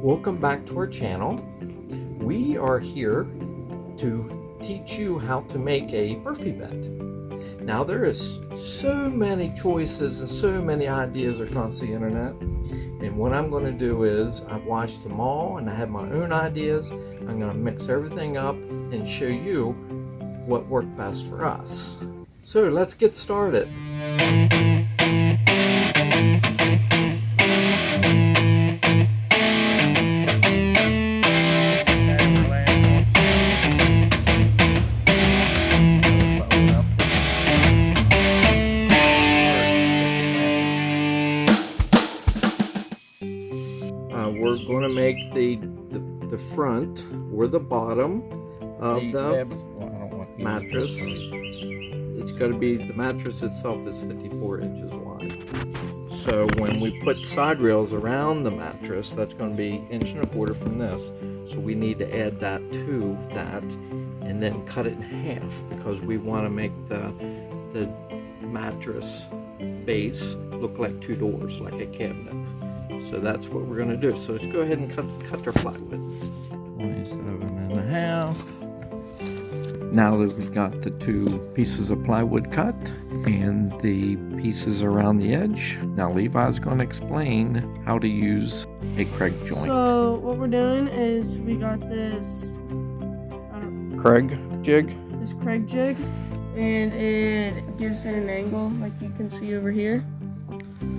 Welcome back to our channel. We are here to teach you how to make a Murphy bed. Now there is so many choices and so many ideas across the internet, and what I'm going to do is I've watched them all and I have my own ideas. I'm going to mix everything up and show you what worked best for us. So let's get started. We're going to make the front or the bottom of the mattress. It's going to be, the mattress itself is 54 inches wide. So when we put side rails around the mattress, that's going to be 1.25 inches from this. So we need to add that to that and then cut it in half because we want to make the mattress base look like two doors, like a cabinet. So that's what we're going to do. So let's go ahead and cut our plywood. 27.5. Now that we've got the two pieces of plywood cut and the pieces around the edge, now Levi's going to explain how to use a Craig joint. So what we're doing is we got this Craig jig, and it gives it an angle like you can see over here.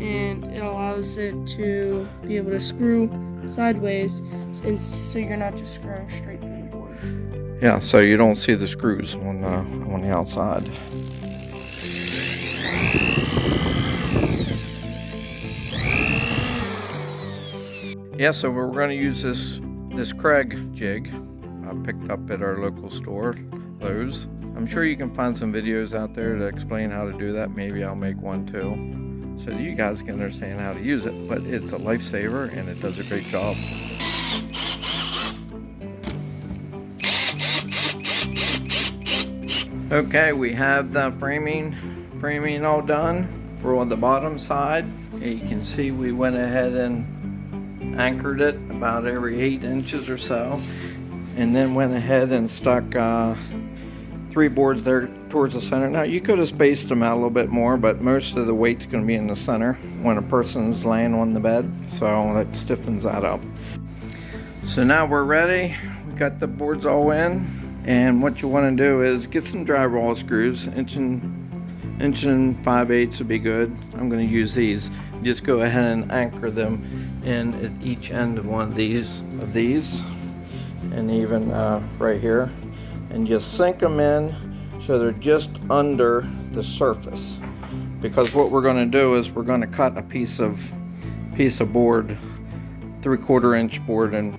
And it allows it to be able to screw sideways, and so you're not just screwing straight through the board. Yeah, so you don't see the screws on the outside. Yeah, so we're going to use this Craig jig I picked up at our local store, Lowe's. I'm sure you can find some videos out there to explain how to do that. Maybe I'll make one too, so that you guys can understand how to use it. But it's a lifesaver and it does a great job. Okay, we have the framing all done for the bottom side. You can see we went ahead and anchored it about every 8 inches or so, and then went ahead and stuck 3 boards there towards the center. Now you could have spaced them out a little bit more, but most of the weight's going to be in the center when a person's laying on the bed, so that stiffens that up. So now we're ready. We got the boards all in, and what you want to do is get some drywall screws. Inch and 5/8 would be good. I'm going to use these. Just go ahead and anchor them in at each end of one of these, and even right here, and just sink them in so they're just under the surface. Because what we're going to do is we're going to cut a piece of board, 3/4 inch board, and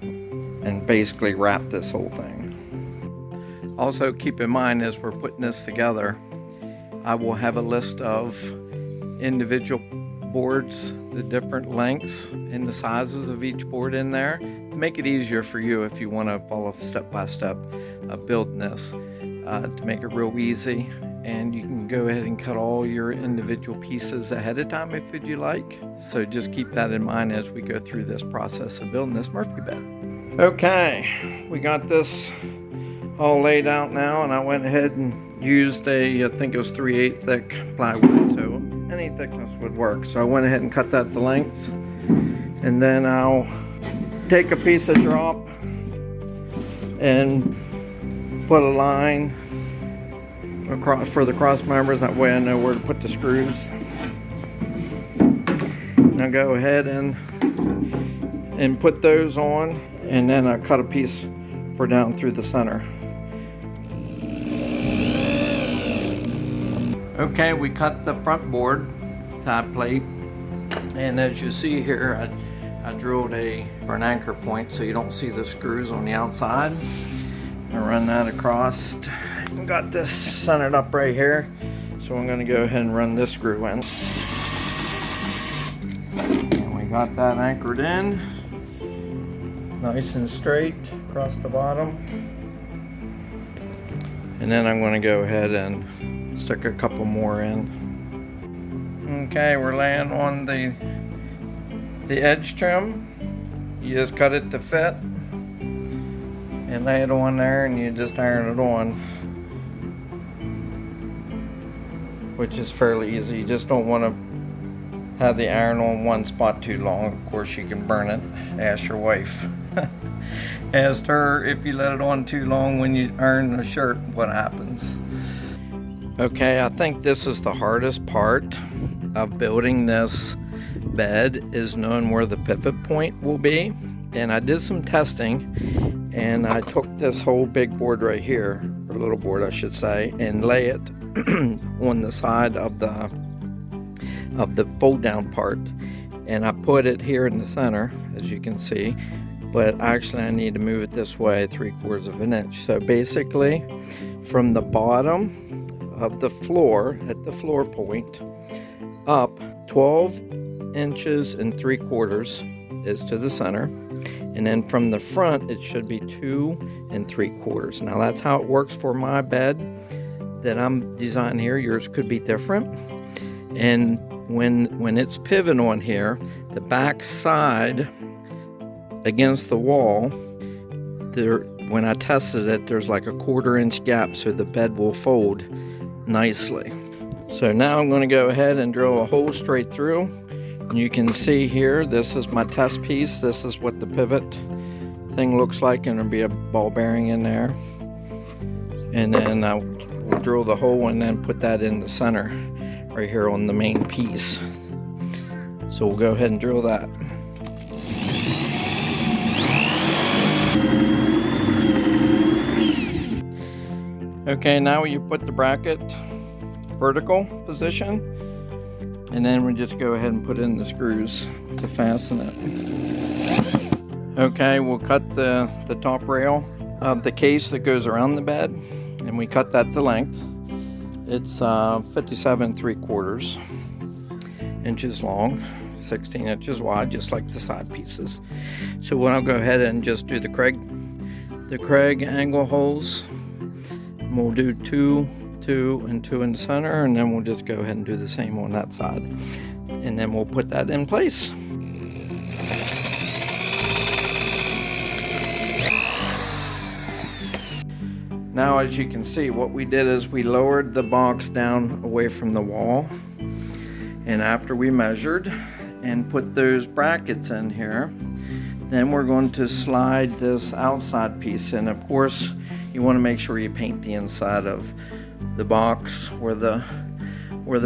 basically wrap this whole thing. Also keep in mind, as we're putting this together, I will have a list of individual boards, the different lengths and the sizes of each board in there, to make it easier for you if you want to follow step by step building this, to make it real easy. And you can go ahead and cut all your individual pieces ahead of time if you like. So just keep that in mind as we go through this process of building this Murphy bed. Okay, we got this all laid out now, and I went ahead and used I think it was 3/8 thick plywood, so any thickness would work. So I went ahead and cut that to length, and then I'll take a piece of drop and put a line across for the cross members. That way I know where to put the screws. Now go ahead and put those on, and then I cut a piece for down through the center. Okay, we cut the front board side plate, and as you see here, I drilled for an anchor point so you don't see the screws on the outside. I run that across. Got this centered up right here, so I'm going to go ahead and run this screw in. And we got that anchored in, nice and straight across the bottom. And then I'm going to go ahead and stick a couple more in. Okay, we're laying on the edge trim. You just cut it to fit and lay it on there, and you just iron it on, which is fairly easy. You just don't want to have the iron on one spot too long. Of course, you can burn it. Ask your wife. Ask her if you let it on too long when you iron the shirt, what happens. Okay, I think this is the hardest part of building this bed, is knowing where the pivot point will be. And I did some testing, and I took this whole big board right here, or little board I should say, and lay it on the side of the fold down part, and I put it here in the center, as you can see, but actually I need to move it this way 3/4 of an inch. So basically from the bottom of the floor at the floor point up 12 inches and 3/4 is to the center, and then from the front it should be 2 3/4. Now that's how it works for my bed that I'm designing here. Yours could be different. And when it's pivot on here, the back side against the wall, there, when I tested it, there's like a 1/4 inch gap, so the bed will fold nicely. So now I'm going to go ahead and drill a hole straight through. And you can see here, this is my test piece. This is what the pivot thing looks like, and there'll be a ball bearing in there. And then I'll drill the hole and then put that in the center right here on the main piece. So we'll go ahead and drill that. Okay, now you put the bracket vertical position, and then we just go ahead and put in the screws to fasten it. Okay, we'll cut the top rail of the case that goes around the bed, and we cut that to length. It's 57 3/4 inches long, 16 inches wide, just like the side pieces. So I'll go ahead and just do the Craig angle holes. And we'll do 2, 2, and 2 in the center, and then we'll just go ahead and do the same on that side. And then we'll put that in place. Now, as you can see, what we did is we lowered the box down away from the wall, and after we measured and put those brackets in here, then we're going to slide this outside piece in. Of course, you want to make sure you paint the inside of the box where the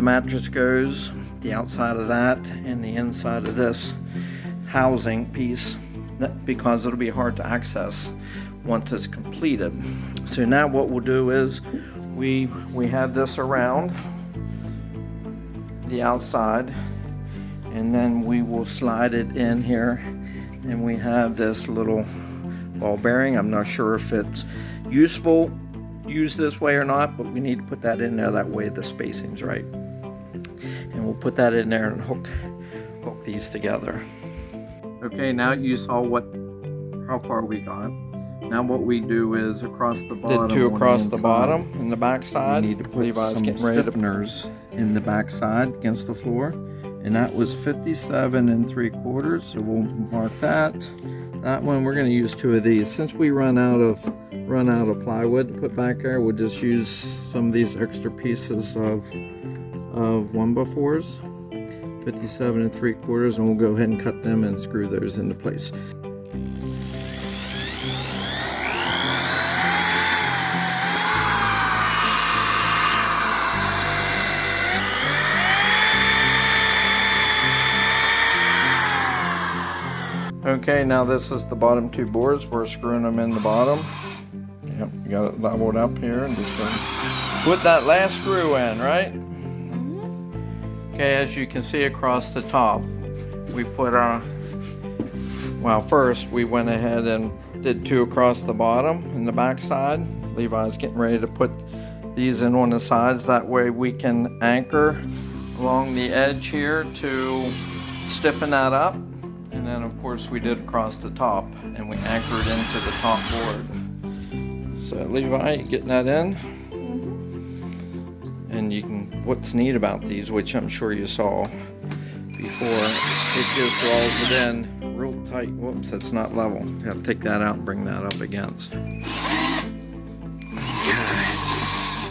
mattress goes, the outside of that, and the inside of this housing piece, because it'll be hard to access once it's completed. So now what we'll do is we have this around the outside, and then we will slide it in here, and we have this little ball bearing. I'm not sure if it's useful used this way or not, but we need to put that in there, that way the spacing's right. And we'll put that in there and hook these together. Okay, now you saw how far we got. Now what we do is across the bottom. Did 2 across the bottom and the back side. We need to put some stiffeners in the back side against the floor, and that was 57 3/4. So we'll mark that. That one we're going to use 2 of these. Since we run out of plywood to put back there, we'll just use some of these extra pieces of 1x4s, 57 3/4, and we'll go ahead and cut them and screw those into place. Okay, now this is the bottom 2 boards. We're screwing them in the bottom. Yep, you got it leveled up here, and just put that last screw in, right? Okay, as you can see across the top, we put well, first we went ahead and did 2 across the bottom and the back side. Levi's getting ready to put these in on the sides. That way we can anchor along the edge here to stiffen that up. And then of course we did across the top, and we anchored into the top board. So Levi, you getting that in? And you can, what's neat about these, which I'm sure you saw before, it just rolls it in real tight. tight. Whoops, that's not level. You have to take that out and bring that up against.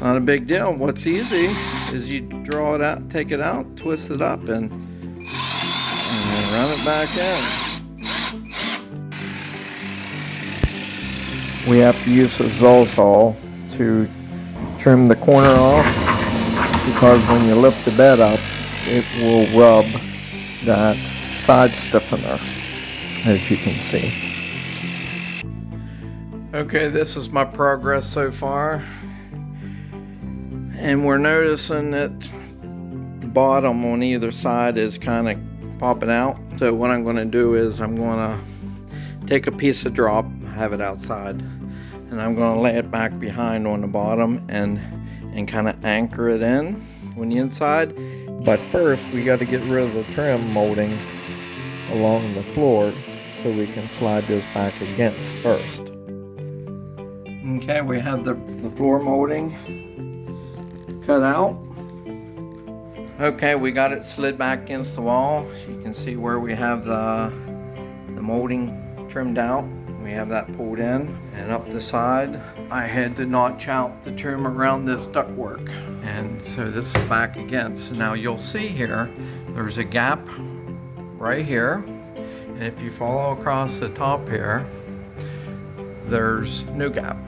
Not a big deal. What's easy is you draw it out, take it out, twist it up, and run it back in. We have to use a Zolzol to trim the corner off, because when you lift the bed up, it will rub that side stiffener, as you can see. Okay, this is my progress so far. And we're noticing that the bottom on either side is kind of popping out. So what I'm going to do is I'm going to take a piece of drop, have it outside, and I'm going to lay it back behind on the bottom and kind of anchor it in on the inside. But first we got to get rid of the trim molding along the floor so we can slide this back against first. Okay, we have the floor molding cut out. Okay, we got it slid back against the wall. You can see where we have the molding trimmed out. We have that pulled in, and up the side I had to notch out the trim around this ductwork, and so this is back against. So now you'll see here there's a gap right here, and if you follow across the top here there's no gap.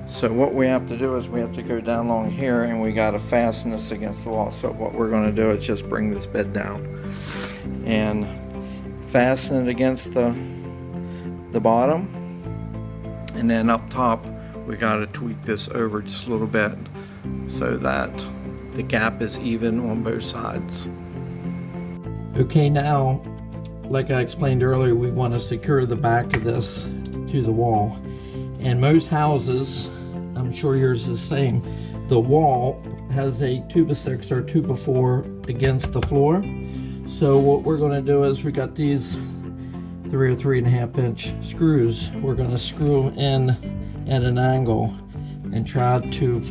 So what we have to do is we have to go down along here, and we got to fasten this against the wall. So what we're going to do is just bring this bed down and fasten it against the bottom, and then up top we got to tweak this over just a little bit so that the gap is even on both sides. Okay, now like I explained earlier, we want to secure the back of this to the wall. And most houses, I'm sure yours is the same, the wall has a 2x6 or 2x4 against the floor. So what we're going to do is we got these 3 or 3.5 inch screws. We're going to screw in at an angle and try to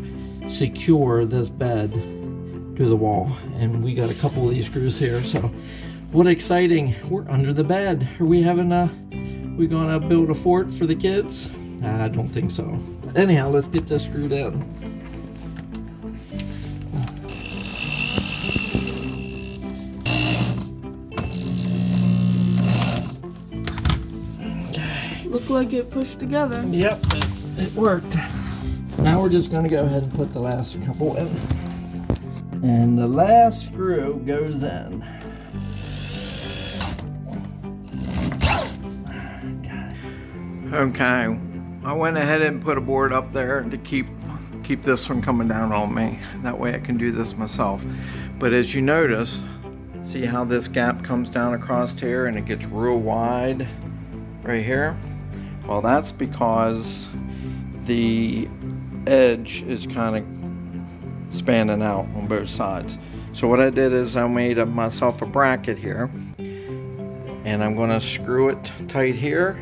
secure this bed to the wall. And we got a couple of these screws here. So what exciting, we're under the bed. Are we gonna build a fort for the kids? I don't think so. But anyhow, let's get this screwed in. Looked like it pushed together. Yep, it worked. Now we're just going to go ahead and put the last couple in. And the last screw goes in. Okay, I went ahead and put a board up there to keep this from coming down on me. That way I can do this myself. But as you notice, see how this gap comes down across here and it gets real wide right here? Well, that's because the edge is kind of spanning out on both sides. So what I did is I made myself a bracket here, and I'm going to screw it tight here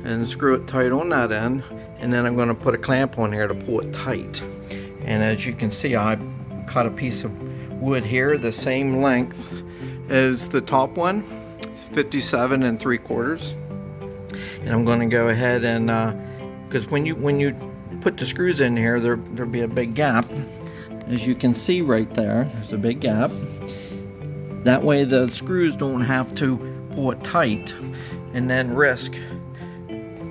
and screw it tight on that end, and then I'm going to put a clamp on here to pull it tight. And as you can see, I cut a piece of wood here the same length as the top one. It's 57 3/4. And I'm going to go ahead and because when you put the screws in here, there'll be a big gap. As you can see right there's a big gap. That way the screws don't have to pull it tight and then risk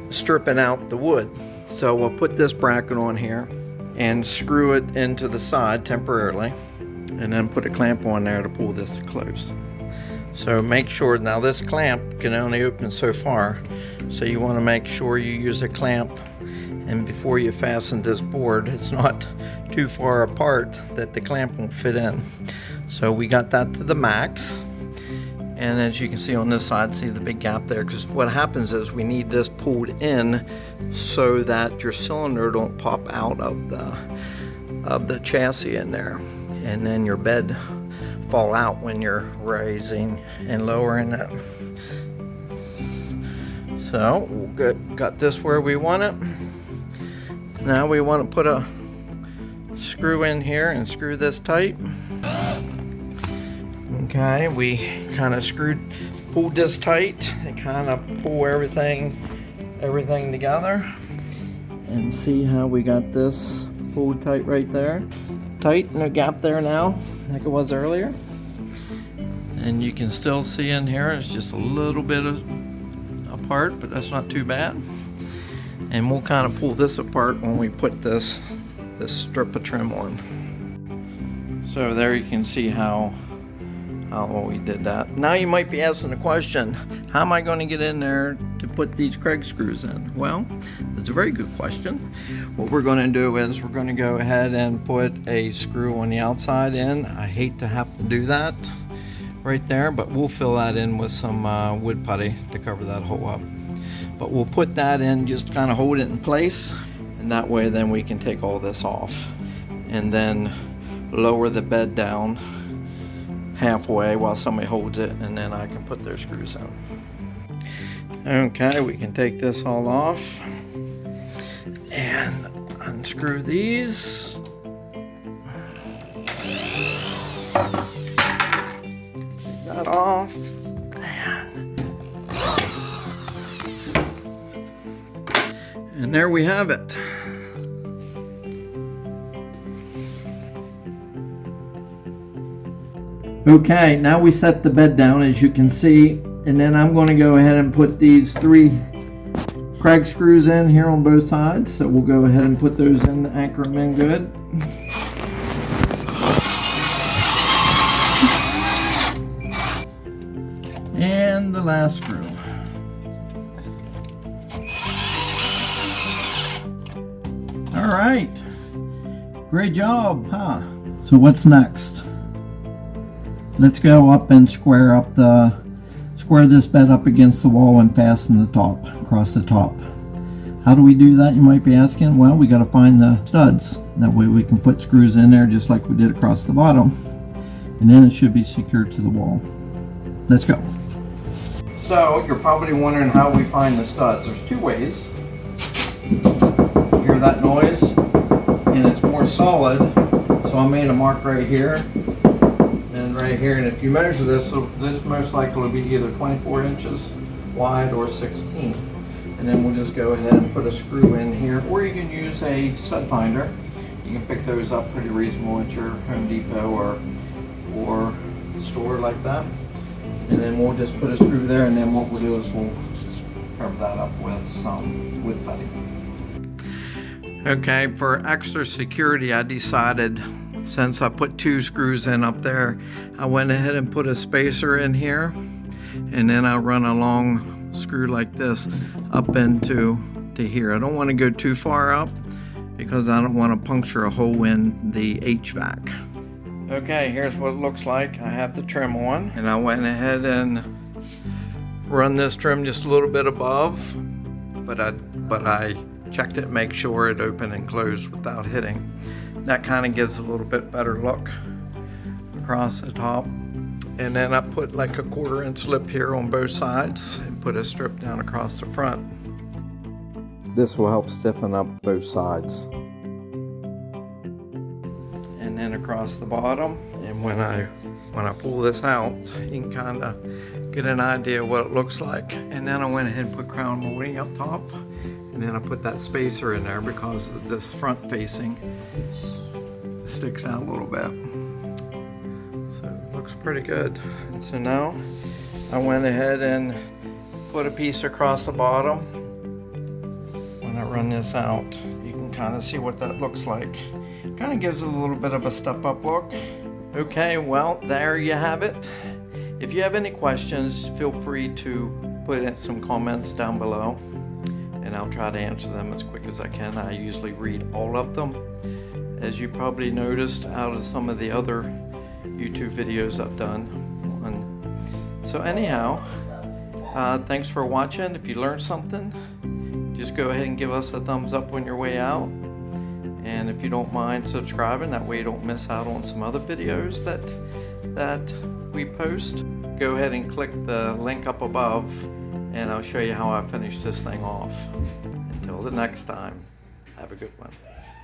stripping out the wood. So we'll put this bracket on here and screw it into the side temporarily, and then put a clamp on there to pull this close. So make sure, now this clamp can only open so far, so you want to make sure you use a clamp, and before you fasten this board, it's not too far apart that the clamp won't fit in. So we got that to the max, and as you can see on this side, see the big gap there, because what happens is we need this pulled in so that your cylinder don't pop out of the chassis in there, and then your bed fall out when you're raising and lowering it. So got this where we want it. Now we want to put a screw in here and screw this tight. Okay, we kind of screwed pulled this tight and kind of pull everything together. And see how we got this pulled tight right there. Tight, no gap there now, like it was earlier. And you can still see in here, it's just a little bit apart, but that's not too bad. And we'll kind of pull this apart when we put this strip of trim on. So there you can see how we did that. Now you might be asking the question, how am I going to get in there to put these Craig screws in? Well, that's a very good question. What we're going to do is we're going to go ahead and put a screw on the outside in. I hate to have to do that right there, but we'll fill that in with some wood putty to cover that hole up. But we'll put that in, just kind of hold it in place, and that way then we can take all this off and then lower the bed down halfway while somebody holds it, and then I can put their screws in. Okay, we can take this all off and unscrew these. Take that off. And there we have it. Okay, now we set the bed down, as you can see, and then I'm going to go ahead and put these 3 Craig screws in here on both sides. So we'll go ahead and put those in, anchor them in good. And the last screw. All right, great job, huh? So what's next? Let's go up and square this bed up against the wall and fasten the top, across the top. How do we do that, you might be asking? Well, we got to find the studs. That way we can put screws in there just like we did across the bottom. And then it should be secured to the wall. Let's go. So you're probably wondering how we find the studs. There's 2 ways. Hear that noise? And it's more solid. So I made a mark right here and right here. And if you measure this, so this most likely will be either 24 inches wide or 16. And then we'll just go ahead and put a screw in here, or you can use a stud finder. You can pick those up pretty reasonable at your Home Depot or store like that. And then we'll just put a screw there, and then what we'll do is we'll cover that up with some wood putty. Okay, for extra security, I decided, since I put 2 screws in up there, I went ahead and put a spacer in here, and then I run a long screw like this up into here. I don't want to go too far up because I don't want to puncture a hole in the HVAC. Okay, here's what it looks like. I have the trim on, and I went ahead and run this trim just a little bit above, but I checked it, make sure it opened and closed without hitting. That kind of gives a little bit better look across the top. And then I put like a 1/4 inch lip here on both sides and put a strip down across the front. This will help stiffen up both sides. And then across the bottom. And when I pull this out, you can kind of get an idea of what it looks like. And then I went ahead and put crown molding up top. And then I put that spacer in there because this front facing sticks out a little bit. So it looks pretty good. So now I went ahead and put a piece across the bottom. When I run this out, you can kind of see what that looks like. Kind of gives it a little bit of a step up look. Okay, well, there you have it. If you have any questions, feel free to put in some comments down below, and I'll try to answer them as quick as I can. I usually read all of them, as you probably noticed out of some of the other YouTube videos I've done. So anyhow, thanks for watching. If you learned something, just go ahead and give us a thumbs up on your way out. And if you don't mind subscribing, that way you don't miss out on some other videos that we post. Go ahead and click the link up above, and I'll show you how I finish this thing off. Until the next time, have a good one.